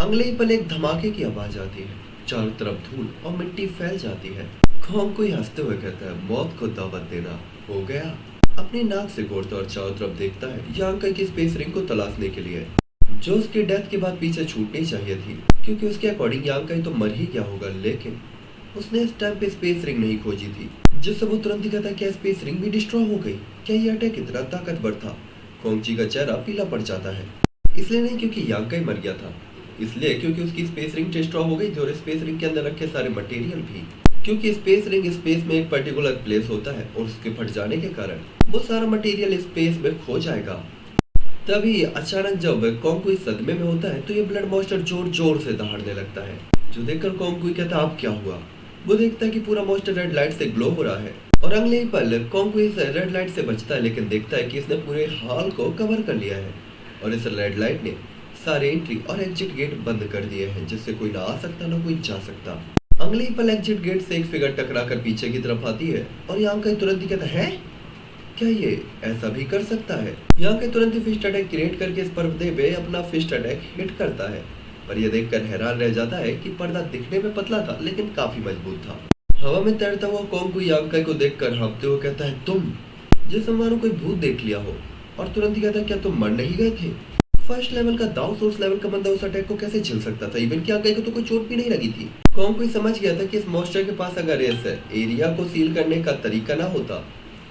अगले ही पल एक धमाके की आवाज आती है, चारों तरफ धूल और मिट्टी फैल जाती है। कॉन्कुई हंसते हुए कहता है, मौत को दावत देना हो गया। अपनी नाक से गोरता और चारों तरफ देखता है यांकाई की स्पेस रिंग को तलाशने के लिए, जो उसकी डेथ के बाद पीछे छूटनी चाहिए थी, क्योंकि उसके अकॉर्डिंग यांकाई तो मर ही गया होगा, लेकिन उसने इस टाइम पे स्पेस रिंग नहीं खोजी थी, जिससे वो तुरंत ही कहता है, क्या स्पेस रिंग भी डिस्ट्रॉय हो गई? क्या ये अटैक इतना ताकतवर था? कॉन्ची का चेहरा पीला पड़ जाता है। इसलिए नहीं क्योंकि यांकाई मर गया था, इसलिए क्योंकि उसकी स्पेस रिंग डिस्ट्रॉय हो गई थी और स्पेस रिंग के अंदर रखे सारे मटेरियल भी, क्योंकि स्पेस रिंग स्पेस में एक पर्टिकुलर प्लेस होता है और उसके फट जाने के कारण वो सारा मटेरियल स्पेस में खो जाएगा। तभी अचानक जब कॉन्कुई सदमे में होता है तो ये ब्लड मॉन्स्टर जोर जोर से दहाड़ने लगता है, जो देखकर कॉन्कुई कहता है, अब क्या हुआ? वो देखता है कि पूरा मॉन्स्टर रेड लाइट से ग्लो हो रहा है और अगले ही पल कॉन्कुई रेड लाइट से बचता है, लेकिन देखता है कि इसने पूरे हॉल को कवर कर लिया है और इस रेड लाइट ने सारे एंट्री और एग्जिट गेट बंद कर दिए हैं, जिससे कोई ना आ सकता ना कोई जा सकता। अगले ही पल एग्जिट गेट से एक फिगर टकरा कर पीछे की तरफ आती है और यहाँ का तुरंत ही कहता है, क्या ये ऐसा भी कर सकता है? यहाँ के तुरंत ही फिस्ट अटैक क्रिएट करके इस पर्दे पे अपना फिस्ट अटैक हिट करता है। पर यह देखकर हैरान रह जाता है कि पर्दा दिखने में पतला था लेकिन काफी मजबूत था। हवा में तैरता हुआ कोंग यांकाई को देखकर हाँफते हुए कहता है, तुम, जैसे मानो कोई भूत देख लिया हो। और तुरंत ही कहता है, क्या तुम मर नहीं गए थे? फर्स्ट लेवल का दाव सोर्स लेवल का बंदा उस अटैक को कैसे झेल सकता था? इवन यांकाई को तो कोई चोट भी नहीं लगी थी। कोंग समझ गया था कि इस मॉन्स्टर के पास अगर इस एरिया को सील करने का तरीका ना होता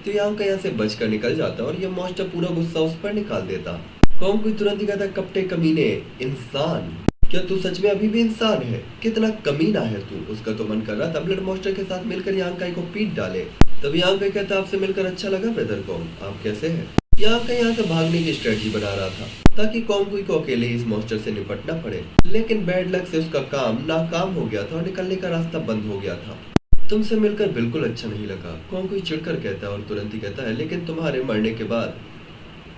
तो यांकाई यहाँ से बचकर निकल जाता और ये मॉन्स्टर पूरा गुस्सा उस पर निकाल देता। कोंग तुरंत ही कहता, कपटे कमीने इंसान, क्या तू सच में अभी भी इंसान है? कितना कमीना है तू। उसका तो मन कर रहा था ब्लड मॉन्स्टर के साथ मिलकर यांकाई को पीट डाले। तभी यांकाई कहता, आपसे मिलकर अच्छा लगा ब्रदर कोंग, आप कैसे हैं? यांकाई यहाँ से भागने की स्ट्रेटजी बना रहा था ताकि कोंग को अकेले इस मॉन्स्टर से निपटना पड़े, लेकिन बैड लक से उसका काम नाकाम हो गया था और निकलने का रास्ता बंद हो गया था। तुमसे मिलकर बिल्कुल अच्छा नहीं लगा, कोंग चिढ़कर कहता है और तुरंत ही कहता है, लेकिन तुम्हारे मरने के बाद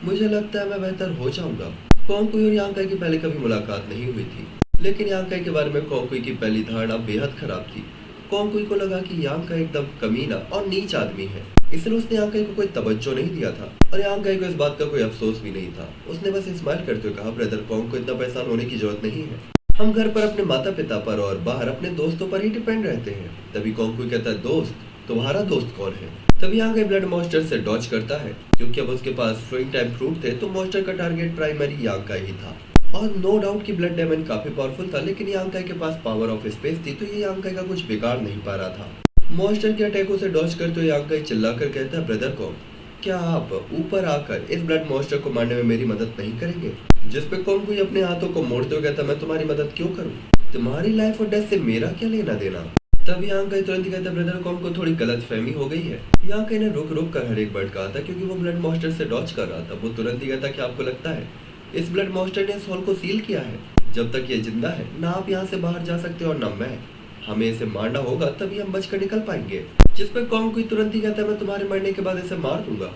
मुझे लगता है मैं बेहतर हो जाऊंगा। कोंग और यांकाई की पहले कभी मुलाकात नहीं हुई थी, लेकिन यांकाई के बारे में कोंग की पहली धारणा बेहद खराब थी। कोंग को लगा कि यांकाई एकदम कमीना और नीच आदमी है, इसलिए उसने यांकाई को कोई तवज्जो नहीं दिया था और यांकाई को इस बात का कोई अफसोस भी नहीं था। उसने बस स्माइल करते हुए कहा, ब्रदर कोंग को इतना परेशान होने की जरूरत नहीं है, हम घर पर अपने माता पिता पर और बाहर अपने दोस्तों पर ही डिपेंड रहते हैं। तभी कोंग कहता है, दोस्त, तुम्हारा दोस्त कौन है? तभी यांकाई ब्लड मॉन्स्टर से डॉज करता है, क्योंकि अब उसके पास फ्लोइंग टाइम फ्रूट थे तो मॉन्स्टर का टारगेट प्राइमरी यांकाई ही था। और नो डाउट कि ब्लड डेमन काफी पावरफुल था, लेकिन यांकाई के पास पावर ऑफ स्पेस थी तो ये यांकाई का कुछ बिगाड़ नहीं पा रहा था। मॉन्स्टर के अटैकों से डॉज करते हुए यांकाई चिल्लाकर कहता है, ब्रदर कोंग, क्या आप ऊपर आकर इस ब्लड मॉन्स्टर को मारने में मेरी मदद नहीं करेंगे? जिस पे कोंग अपने हाथों को मोड़ते हुए कहता, मैं तुम्हारी मदद क्यों करूं? तुम्हारी लाइफ और डेथ से मेरा क्या लेना देना? तब यांकाई तुरंत ही कहता, ब्रदर कोंग को थोड़ी गलत फहमी हो गई है। यांकाई ने रुक रुक कर हर एक वर्ड कहा था क्योंकि वो ब्लड मॉन्स्टर से डॉज कर रहा था। वो तुरंत ही कहता, क्या आपको लगता है इस ब्लड मॉन्स्टर ने इस हॉल को सील किया है? जब तक ये जिंदा है ना आप यहाँ से बाहर जा सकते और ना मैं, हमें इसे मारना होगा तभी हम बचकर निकल पाएंगे। जिस पे कोंग तुरंत ही कहता है, मैं तुम्हारे मरने के बाद इसे मार दूंगा।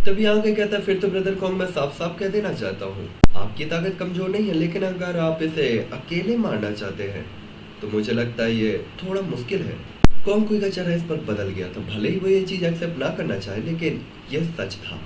तभी यांकाई कहता है, फिर तो ब्रदर कोंग मैं साफ साफ कह देना चाहता हूँ, आपकी ताकत कमजोर नहीं है, लेकिन अगर आप इसे अकेले मारना चाहते हैं तो मुझे लगता है ये थोड़ा मुश्किल है। कोंग का चेहरा इस पर बदल गया था। भले ही वो ये चीज एक्सेप्ट ना करना चाहे, लेकिन यह सच था,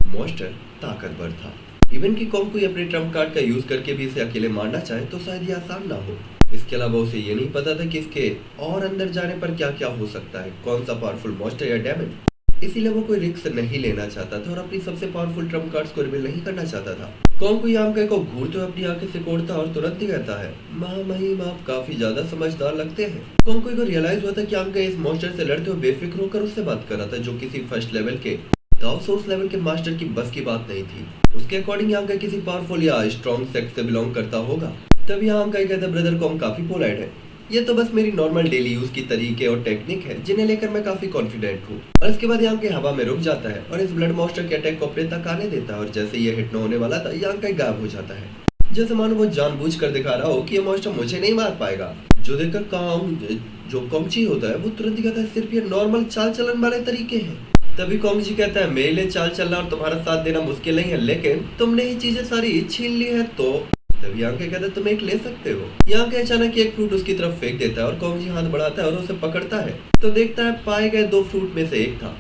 मॉन्स्टर ताकतवर था। इवन कि कोंग अपने ट्रम्प कार्ड का यूज करके भी इसे अकेले मारना चाहे तो शायद ये आसान ना हो। इसके अलावा उसे ये नहीं पता था कि इसके और अंदर जाने पर क्या क्या हो सकता है, कौन सा पावरफुल मॉन्स्टर या डेमन। इसीलिए वो कोई रिस्क नहीं लेना चाहता था और अपनी सबसे पावरफुल ट्रम्प कार्ड्स को रिवील नहीं करना चाहता था। कोंग यांकाई को घूरते हुए अपनी आंखें सिकोड़ता और तुरंत ही कहता है, महामहिम आप काफी ज्यादा समझदार लगते हैं। कोंग को रियलाइज हुआ था कि यांकाई इस मॉन्स्टर से लड़ते हुए बेफिक्र होकर उससे बात कर रहा था, जो किसी फर्स्ट लेवल के दाव सोर्स लेवल के मास्टर की बस की बात नहीं थी। उसके अकॉर्डिंग यांकाई किसी पावरफुल या स्ट्रॉन्ग सेक्ट से बिलोंग करता होगा। तब यांकाई कहता, ब्रदर कोंग काफी पोलाइट है, ये तो बस मेरी नॉर्मल डेली यूज की तरीके और टेक्निक है जिन्हें लेकर मैं काफी कॉन्फिडेंट हूँ। और इसके बाद यांकाई हवा में रुक जाता है और इस ब्लड मॉन्स्टर के अटैक को अपने तक आने देता है और जैसे ये हिट न होने वाला था यांकाई गायब हो जाता है, जैसे मानो वो जानबूझकर दिखा रहा हो कि ये मॉन्स्टर मुझे नहीं मार पाएगा। जो देखकर कोंग होता है वो तुरंत ही कहता है, सिर्फ ये नॉर्मल चाल चलन वाले तरीके हैं। तभी कोंग कहता है, मेरे लिए चाल चलना और तुम्हारा साथ देना मुश्किल नहीं है, लेकिन तुमने ये चीजें सारी छीन ली है तो। तभी यांकाई कहता है, तुम एक ले सकते हो। यांकाई अचानक एक फ्रूट उसकी तरफ फेंक देता है और कोंग हाथ बढ़ाता है और उसे पकड़ता है तो देखता है पाए गए 2 फ्रूट में से एक था।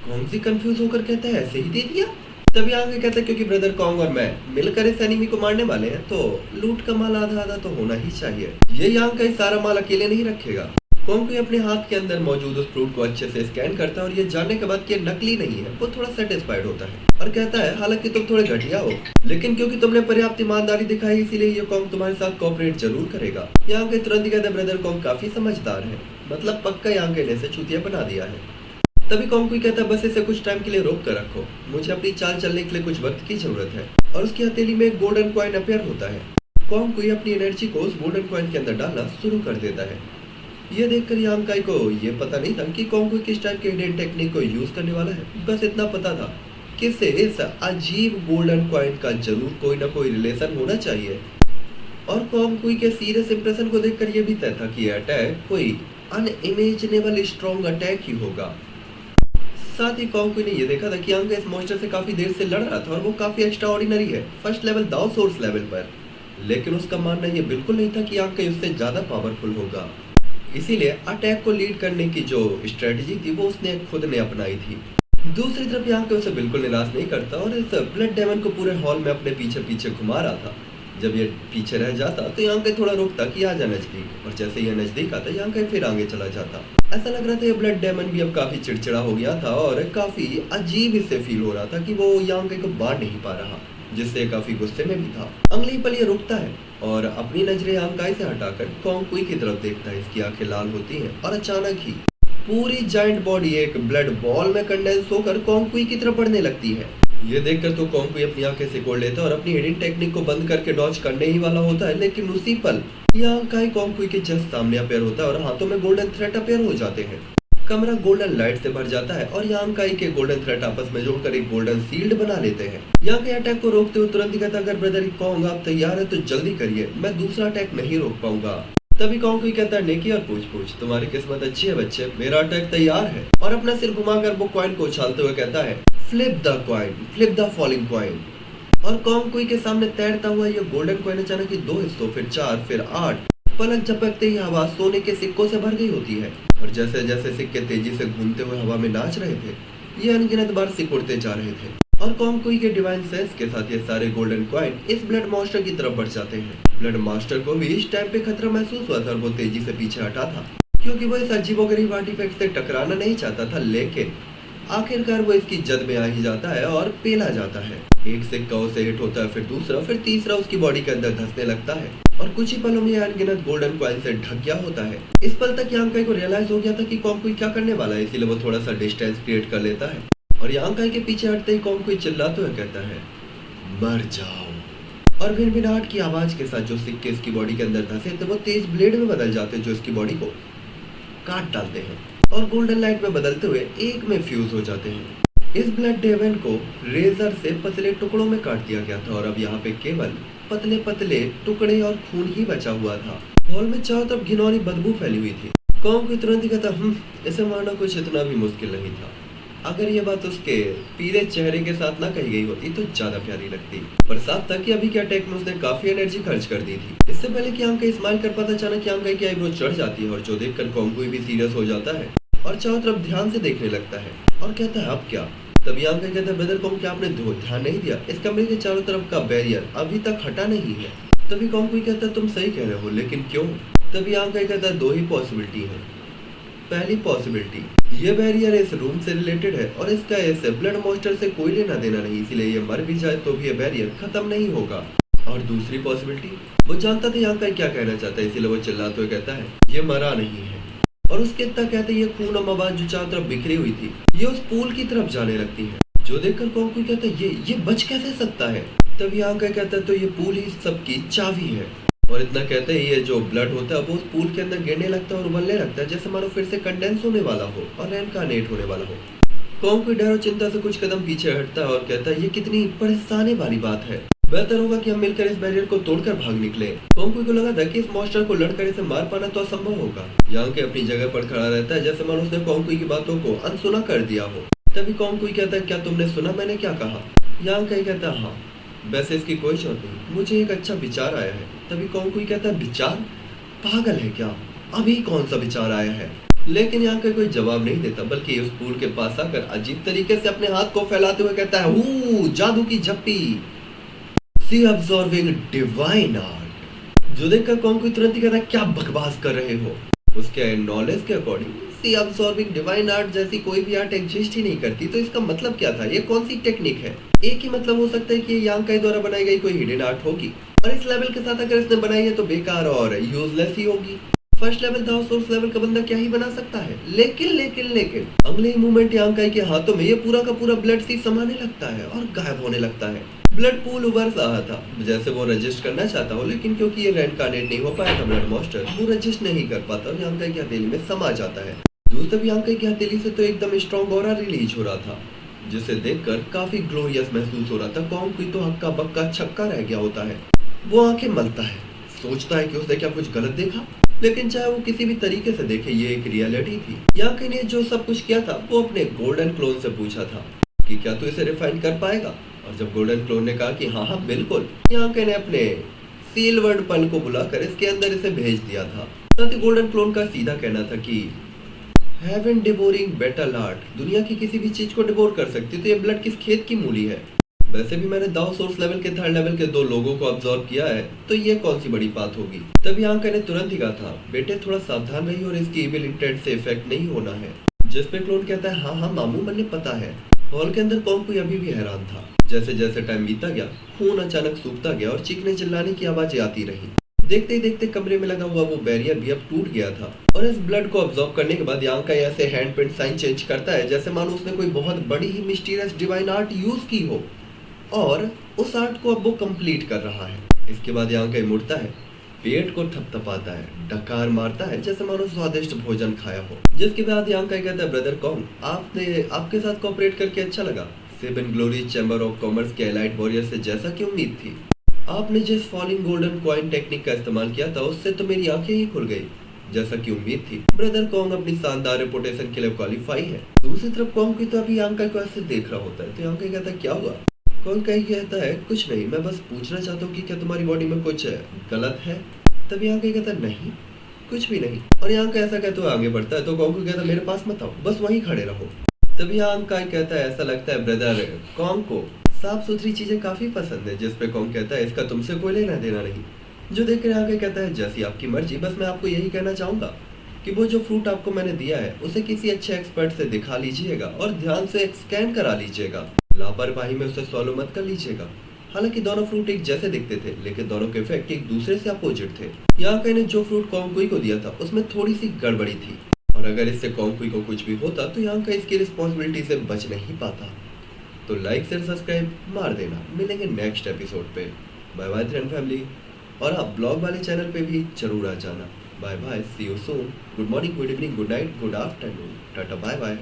कोंग कंफ्यूज होकर कहता है, ऐसे ही दे दिया? तभी यांकाई कहता है, क्योंकि ब्रदर कोंग और मैं मिलकर इस एनिमी को मारने वाले हैं तो लूट का माल आधा आधा तो होना ही चाहिए। ये यांकाई सारा माल अकेले नहीं रखेगा। कोंग अपने हाथ के अंदर मौजूद उस फ्रूट को अच्छे से स्कैन करता है और ये जानने के बाद कि ये नकली नहीं है वो थोड़ा सेटिस्फाइड होता है और कहता है, हालांकि तुम थोड़े घटिया हो, लेकिन क्योंकि तुमने पर्याप्त ईमानदारी दिखाई इसीलिए ये कोंग तुम्हारे साथ कोऑपरेट जरूर करेगा। यांकाई तुरंत ही कहता है, ब्रदर कोंग काफी समझदार है, मतलब पक्का यांकाई ने इसे चूतिया बना दिया है। तभी कोंग कहता है, बस इसे कुछ टाइम के लिए रोक कर रखो, मुझे अपनी चाल चलने के लिए कुछ वक्त की जरूरत है। और उसकी हथेली में एक गोल्डन कॉइन अपीयर होता है। कोंग अपनी एनर्जी को उस गोल्डन कॉइन के अंदर डालना शुरू कर देता है। ये देखकर यांकाई को ये पता नहीं था कि कोंग किस टाइप के हिडन टेक्निक को यूज करने वाला है। बस इतना पता था कि इससे इस अजीब गोल्डन कॉइन का जरूर कोई ना कोई रिलेशन होना चाहिए। और कोंग के सीरियस इंप्रेशन को देखकर ये भी तय था कि यह अटैक कोई अनइमेजिनेबल स्ट्रॉन्ग अटैक ही होगा। साथ ही कोंग ने ये देखा था कि यांकाई इस मॉन्स्टर से काफी देर से लड़ रहा था और वो काफी एक्स्ट्राऑर्डिनरी है। फर्स्ट लेवल दाव सोर्स लेवल पर लेकिन उसका मानना ये बिल्कुल नहीं था कि यांकाई उससे ज्यादा पावरफुल होगा। इसीलिए अटैक को लीड करने की जो स्ट्रेटजी थी वो उसने खुद ने अपनाई थी। दूसरी तरफ यांकाई उसे बिल्कुल निराश नहीं करता और इस ब्लड डेमन को पूरे हॉल में अपने पीछे पीछे घुमा रहा था। जब ये पीछे रह जाता तो यांकाई थोड़ा रुकता कि आ जा नजदीक, और जैसे ये नजदीक आता यांकाई फिर आगे चला जाता। ऐसा लग रहा था ये ब्लड डेमन भी अब काफी चिड़चिड़ा हो गया था और काफी अजीब इसे फील हो रहा था कि वो यांकाई को बांध नहीं पा रहा, जिससे काफी गुस्से में भी था। अगले पल ये रुकता है और अपनी नजरें यांकाई से हटाकर कोंगकुई की तरफ देखता है। इसकी आंखें लाल होती हैं और अचानक ही पूरी जायंट बॉडी एक ब्लड बॉल में कंडेंस होकर कोंगकुई की तरफ बढ़ने लगती है। ये देखकर तो कोंगकुई अपनी आंखें सिकोड़ लेता है और अपनी हिडन टेक्निक को बंद करके डॉज करने ही वाला होता है, लेकिन उसी पल यांकाई कोंगकुई के जस्ट सामने अपेयर होता है और हाथों में गोल्डन थ्रेड अपेयर हो जाते हैं। कमरा गोल्डन लाइट से भर जाता है और यांकाई के गोल्डन थ्रेड आपस में जोड़कर एक गोल्डन सील्ड बना लेते हैं। यांकाई अटैक को रोकते हुए तुरंत ही कहता, अगर ब्रदर कोंग आप तैयार है तो जल्दी करिए, मैं दूसरा अटैक नहीं रोक पाऊंगा। तभी कोंगकुई कहता है, नेकी और पूछ तुम्हारी किस्मत अच्छी है बच्चे, मेरा अटैक तैयार है। और अपना सिर घुमाकर वो कॉइन को उछालते हुए कहता है, flip the coin, flip the falling coin. और कोंगकुई के सामने तैरता हुआ ये गोल्डन कॉइन अचानक ही 2 हिस्सों, फिर 4, फिर 8 पलक झपकते ही आवाज सोने के सिक्कों से भर गई होती है। और जैसे जैसे सिक्के तेजी से घूमते हुए हवा में नाच रहे थे, ये अनगिनत बार सिकुड़ते जा रहे थे। और कोंगकुई के डिवाइन सेंस के साथ ये सारे गोल्डन कॉइन इस ब्लड मॉन्स्टर की तरफ बढ़ जाते हैं। ब्लड मास्टर को भी इस टाइम पे खतरा महसूस हुआ था और वो तेजी से पीछे हटा था, क्योंकि वो इस अजीबोगरीब आर्टिफैक्ट से टकराना नहीं चाहता था। लेकिन आखिरकार वो इसकी जद में आ ही जाता है और पेला जाता है। एक सिक्का उसे हिट होता है, फिर दूसरा, फिर तीसरा उसकी बॉडी के अंदर धंसने लगता है और कुछ ही पलों में यह अनगिनत गोल्डन कॉइन से ढक गया होता है। इस पल तक यांकाई को रियलाइज हो गया था कि कोंगकुई क्या करने वाला है, इसीलिए वो थोड़ा सा डिस्टेंस क्रिएट कर लेता है। और यांकाई के पीछे हटते ही कोंगकुई चिल्लाते हुए कहता है, मर जाओ। और भिनभिनाहट की आवाज के साथ जो सिक्के इसकी बॉडी के अंदर धंसे थे वो तेज ब्लेड में बदल जाते हैं, जो इसकी बॉडी को काट डालते हैं और गोल्डन लाइट में बदलते हुए एक में फ्यूज हो जाते हैं। इस ब्लड डेमन को रेजर से पतले टुकड़ों में काट दिया गया था और अब यहाँ पे केवल पतले पतले टुकड़े और खून ही बचा हुआ था। हॉल में चारों तरफ घिनौनी बदबू फैली हुई थी। कोंगकुई तुरंत ही कहता, इसे मारना कुछ इतना भी मुश्किल नहीं था। अगर ये बात उसके पीले चेहरे के साथ ना कही गई होती तो ज्यादा प्यारी लगती। पर साथ तक कि अभी के अटैक में उसने काफी एनर्जी खर्च कर दी थी। इससे पहले कि यांकाई स्माइल कर पाता, अचानक यांकाई की आईब्रो चढ़ जाती है और जो देखकर कोंगकुई भी सीरियस हो जाता है और चारों तरफ ध्यान से देखने लगता है और कहता है, अब क्या? तभी यांकाई कहता है, ब्रदर कोंग, क्या आपने ध्यान नहीं दिया? इस कमरे के चारों तरफ का बैरियर अभी तक हटा नहीं है। तभी कोंगकुई कहता है, तुम सही कह रहे हो, लेकिन क्यों? तभी यांकाई कहता है, 2 ही पॉसिबिलिटी है। पहली पॉसिबिलिटी, ये बैरियर इस रूम से रिलेटेड है और इसका इस ब्लड मॉन्स्टर से कोई लेना देना नहीं, इसीलिए ये मर भी जाए तो भी ये बैरियर खत्म नहीं होगा। और दूसरी पॉसिबिलिटी, वो जानता था यांकाई क्या कहना चाहता है, इसीलिए वो चिल्लाते हुए कहता है, ये मरा नहीं है। और उसके इतना कहते ये खून और मवाद जो चारों तरफ बिखरी हुई थी ये उस पूल की तरफ जाने लगती है, जो देखकर कोंगकुई कहता है, ये बच कैसे सकता है? तभी यांकाई कहता है, तो ये पूल ही सबकी चाबी है। और इतना कहते ही ये जो ब्लड होता है वो उस पूल के अंदर गिरने लगता है और उबलने लगता है, जैसे मानो फिर से कंडेंस होने वाला हो और रेनकार्नेट होने वाला हो। कोंगकुई डर और चिंता से कुछ कदम पीछे हटता है और कहता है, ये कितनी परेशानी वाली बात है, बेहतर होगा कि हम मिलकर इस बैरियर को तोड़कर भाग निकले। कोंगकुई को लगा था कि इस मॉन्स्टर को लड़कर इसे मार पाना तो असंभव होगा। यांकाई अपनी जगह पर खड़ा रहता है, जैसे मानो उसने कोंगकुई की बातों को अनसुना कर दिया हो। तभी कोंगकुई कहता है, क्या तुमने सुना मैंने क्या कहा? यांकाई कहता है, हाँ, वैसे इसकी कोई जरूरत नहीं, मुझे एक अच्छा विचार आया है। तभी कोंगकुई कहता है, विचार? पागल है क्या? अभी कौन सा विचार आया है? लेकिन यांकाई कोई जवाब नहीं देता, बल्कि उस पूल के पास आकर अजीब तरीके से अपने हाथ को फैलाते हुए कहता है, जादू की झप्पी, सी अब्सॉर्बिंग डिवाइन आर्ट। जो देखकर कोंगकुई तुरंत ही कहता है, क्या बकवास कर रहे हो? उसके नॉलेज के according see absorbing divine art जैसी कोई भी आर्ट एग्जिस्ट ही नहीं करती, तो इसका मतलब क्या था? ये कौन सी टेक्निक है? एक ही मतलब हो सकता है कि ये यांकाई द्वारा बनाई गई कोई हिडन आर्ट होगी और इस लेवल के साथ अगर इसने बनाई है तो बेकार और यूजलेस ही होगी। फर्स्ट लेवल था, सोर्स लेवल का बंदा क्या ही बना सकता है? लेकिन अगले ही मोमेंट यांकाई के हाथों में ये पूरा का पूरा ब्लड सी समाने लगता है और गायब होने लगता है। ब्लड पूल उभर रहा था, जैसे वो रजिस्ट करना चाहता हो, लेकिन क्योंकि ये रेनकार्नेट नहीं हो पाया था ब्लड मॉन्स्टर, वो रजिस्ट नहीं कर पाता और यांकाई की हथेली में समा जाता है। दूसरी यांकाई की हथेली से तो एकदम स्ट्रॉन्ग ऑरा रिलीज हो रहा था, जिसे देखकर काफी ग्लोरियस महसूस हो रहा था। कोंगकुई तो हक्का बक्का छक्का रह गया होता है। वो आंखें मलता है, सोचता है कि उसने क्या कुछ गलत देखा, लेकिन चाहे वो किसी भी तरीके से देखे, ये एक रियलिटी थी। यांकाई ने जो सब कुछ किया था वो अपने गोल्डन क्लोन से पूछा था कि क्या तू इसे रिफाइन कर पाएगा, और जब गोल्डन क्लोन ने कहा कि हाँ बिल्कुल, यांकाई ने अपने सीलवर्ड पल को बुलाकर इसके अंदर इसे भेज दिया था। साथ ही गोल्डन क्लोन का सीधा कहना था कि हेवन डिवोरिंग बेटल आर्ट दुनिया की किसी भी चीज को डिवोर कर सकती, तो ये ब्लड किस खेत की मूली है। वैसे भी मैंने दाव सोर्स लेवल के थर्ड लेवल के 2 लोगों को ऑब्जर्व किया है, तो ये कौन सी बड़ी बात होगी। तभी आंका ने तुरंत ही कहा था, बेटे थोड़ा सावधान रहिए और इसकी इविल इंटेंट से इफेक्ट नहीं होना है। जिस पे क्लोन कहता है, हाँ हाँ मामू मैंने पता है। हॉल के अंदर कॉन्कुई अभी भी हैरान था। जैसे जैसे टाइम बीता गया, खून अचानक सूखता गया और चीखने चिल्लाने की आवाजें आती रही। देखते ही देखते कमरे में लगा हुआ वो बैरियर भी अब टूट गया था और इस ब्लड को ऑब्जॉर्व करने के बाद यांका ऐसे हैंड प्रिंट साइन चेंज करता है जैसे मानो उसने कोई बहुत बड़ी ही मिस्टीरियस डिवाइन आर्ट यूज की हो और उस आर्ट को अब वो कंप्लीट कर रहा है। इसके बाद यांका मुड़ता है, पेट को थपथपाता है, डकार मारता है जैसे मानो स्वादिष्ट भोजन खाया हो। जिसके बाद यांका कहता है, ब्रदर कॉन्ग आपने आपके साथ कोऑपरेट करके अच्छा लगा। Sip in glory chamber of commerce के एलाइट वॉरियर से जैसा कि उम्मीद थी। आपने जिस फॉलिंग गोल्डन कॉइन टेक्निक का इस्तेमाल किया था उससे तो मेरी आंखें ही खुल गई, जैसा कि उम्मीद थी। ब्रदर कॉन्ग अपनी शानदार रेपुटेशन के लिए क्वालिफाई है। दूसरी तरफ कॉन्ग की तो अभी यांका को ऐसे देख रहा होता है, तो यांका कहता है, क्या हुआ। कॉन्ग कहता है, कुछ नहीं, मैं बस पूछना चाहता हूँ कि क्या तुम्हारी बॉडी में कुछ गलत है। तभी यांका कहता है, नहीं कुछ भी नहीं। और यांका ऐसा कहते हुए आगे बढ़ता है, तो कॉन्ग को कहता है, मेरे पास मत आओ, बस वहीं खड़े रहो। तभी यांका कहता है, ऐसा लगता है ब्रदर कॉन्ग को साफ सुथरी चीजें काफी पसंद है। जिस पे कॉन्ग कहता है, इसका तुमसे कोई लेना देना नहीं। जो देख कर यांका कहता है, जैसी आपकी मर्जी, बस मैं आपको यही कहना चाहूंगा कि वो जो फ्रूट आपको मैंने दिया है उसे किसी अच्छे एक्सपर्ट से दिखा लीजिएगा और ध्यान से स्कैन करा लीजिएगा। लापरवाही में उसे सॉलो मत कर लीजिएगा। हालांकि दोनों फ्रूट एक जैसे दिखते थे, लेकिन दोनों के इफेक्ट एक दूसरे से अपोजिट थे। यांका ने जो फ्रूट कॉन्कुई को दिया था उसमें थोड़ी सी गड़बड़ी थी और अगर इससे कॉन्कुई को कुछ भी होता तो यांका इसकी रिस्पॉन्सिबिलिटी से बच नहीं पाता। तो लाइक शेयर सब्सक्राइब मार देना। मिलेंगे नेक्स्ट एपिसोड पे। Bye bye friend family. और आप ब्लॉग वाले चैनल पे भी जरूर आ जाना। Bye bye, see you soon. Good morning, good evening, good night, good afternoon, tata, bye bye.